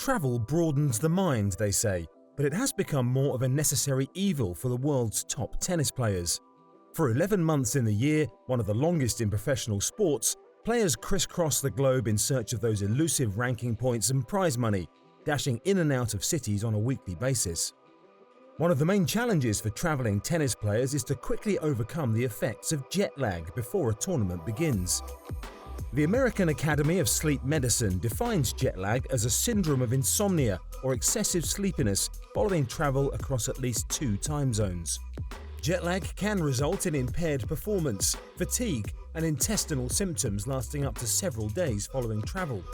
Travel broadens the mind, they say, but it has become more of a necessary evil for the world's top tennis players. For 11 months in the year, one of the longest in professional sports, players crisscross the globe in search of those elusive ranking points and prize money, dashing in and out of cities on a weekly basis. One of the main challenges for traveling tennis players is to quickly overcome the effects of jet lag before a tournament begins. The American Academy of Sleep Medicine defines jet lag as a syndrome of insomnia or excessive sleepiness following travel across at least 2 time zones. Jet lag can result in impaired performance, fatigue, and intestinal symptoms lasting up to several days following travel.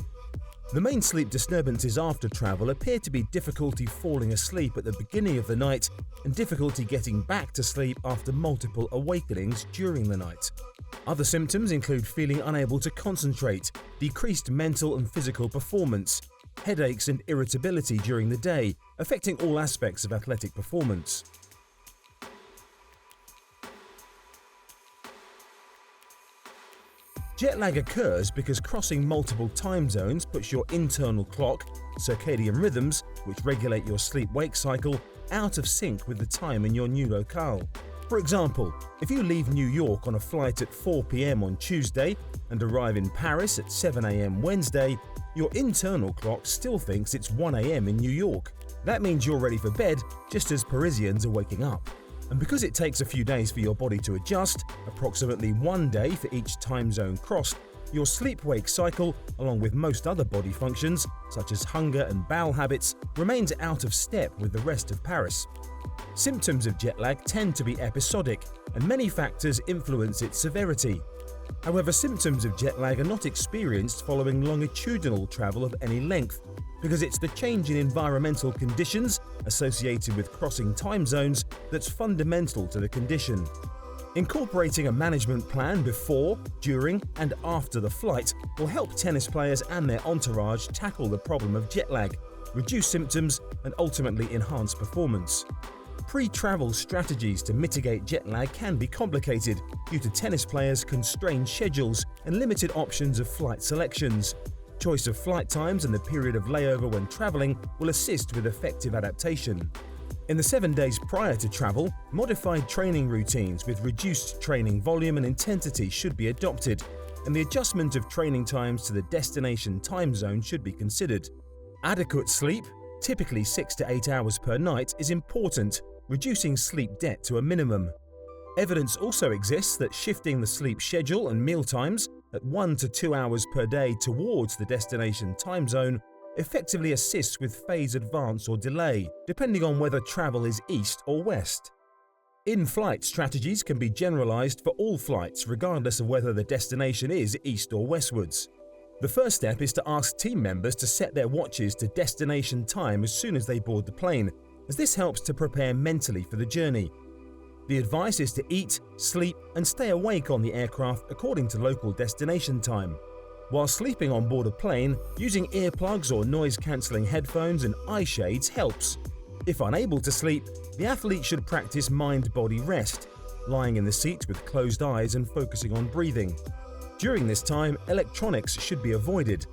The main sleep disturbances after travel appear to be difficulty falling asleep at the beginning of the night and difficulty getting back to sleep after multiple awakenings during the night. Other symptoms include feeling unable to concentrate, decreased mental and physical performance, headaches and irritability during the day, affecting all aspects of athletic performance. Jet lag occurs because crossing multiple time zones puts your internal clock, circadian rhythms, which regulate your sleep-wake cycle, out of sync with the time in your new locale. For example, if you leave New York on a flight at 4 p.m. on Tuesday and arrive in Paris at 7 a.m. Wednesday, your internal clock still thinks it's 1 a.m. in New York. That means you're ready for bed just as Parisians are waking up. And because it takes a few days for your body to adjust, approximately 1 day for each time zone crossed, your sleep-wake cycle, along with most other body functions, such as hunger and bowel habits, remains out of step with the rest of Paris. Symptoms of jet lag tend to be episodic, and many factors influence its severity. However, symptoms of jet lag are not experienced following longitudinal travel of any length, because it's the change in environmental conditions associated with crossing time zones that's fundamental to the condition. Incorporating a management plan before, during, and after the flight will help tennis players and their entourage tackle the problem of jet lag, reduce symptoms, and ultimately enhance performance. Pre-travel strategies to mitigate jet lag can be complicated due to tennis players' constrained schedules and limited options of flight selections. Choice of flight times and the period of layover when traveling will assist with effective adaptation. In the 7 days prior to travel, modified training routines with reduced training volume and intensity should be adopted, and the adjustment of training times to the destination time zone should be considered. Adequate sleep, typically 6 to 8 hours per night, is important, reducing sleep debt to a minimum. Evidence also exists that shifting the sleep schedule and meal times at 1 to 2 hours per day towards the destination time zone effectively assists with phase advance or delay, depending on whether travel is east or west. In-flight strategies can be generalized for all flights regardless of whether the destination is east or westwards. The first step is to ask team members to set their watches to destination time as soon as they board the plane, as this helps to prepare mentally for the journey. The advice is to eat, sleep, and stay awake on the aircraft according to local destination time. While sleeping on board a plane, using earplugs or noise-cancelling headphones and eye shades helps. If unable to sleep, the athlete should practice mind-body rest, lying in the seat with closed eyes and focusing on breathing. During this time, electronics should be avoided.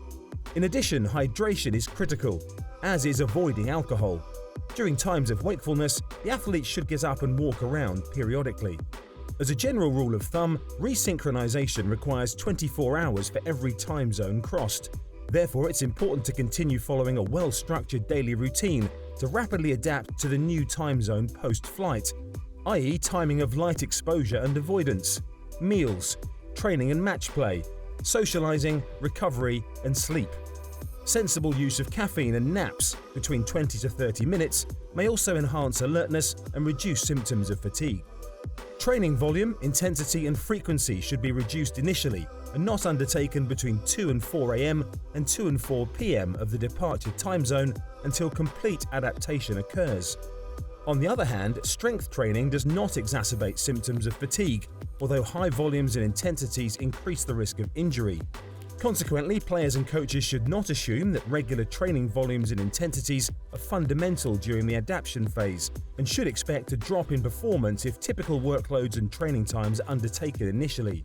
In addition, hydration is critical, as is avoiding alcohol. During times of wakefulness, the athlete should get up and walk around periodically. As a general rule of thumb, resynchronization requires 24 hours for every time zone crossed. Therefore, it's important to continue following a well-structured daily routine to rapidly adapt to the new time zone post-flight, i.e. timing of light exposure and avoidance, meals, training and match play, socializing, recovery, and sleep. Sensible use of caffeine and naps between 20 to 30 minutes may also enhance alertness and reduce symptoms of fatigue. Training volume, intensity, and frequency should be reduced initially and not undertaken between 2 and 4 a.m. and 2 and 4 p.m. of the departure time zone until complete adaptation occurs. On the other hand, strength training does not exacerbate symptoms of fatigue, although high volumes and intensities increase the risk of injury. Consequently, players and coaches should not assume that regular training volumes and intensities are fundamental during the adaptation phase and should expect a drop in performance if typical workloads and training times are undertaken initially.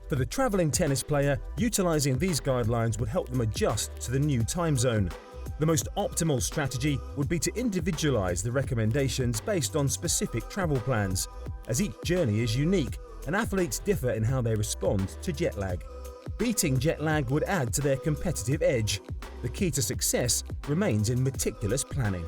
For the traveling tennis player, utilizing these guidelines would help them adjust to the new time zone. The most optimal strategy would be to individualize the recommendations based on specific travel plans, as each journey is unique and athletes differ in how they respond to jet lag. Beating jet lag would add to their competitive edge. The key to success remains in meticulous planning.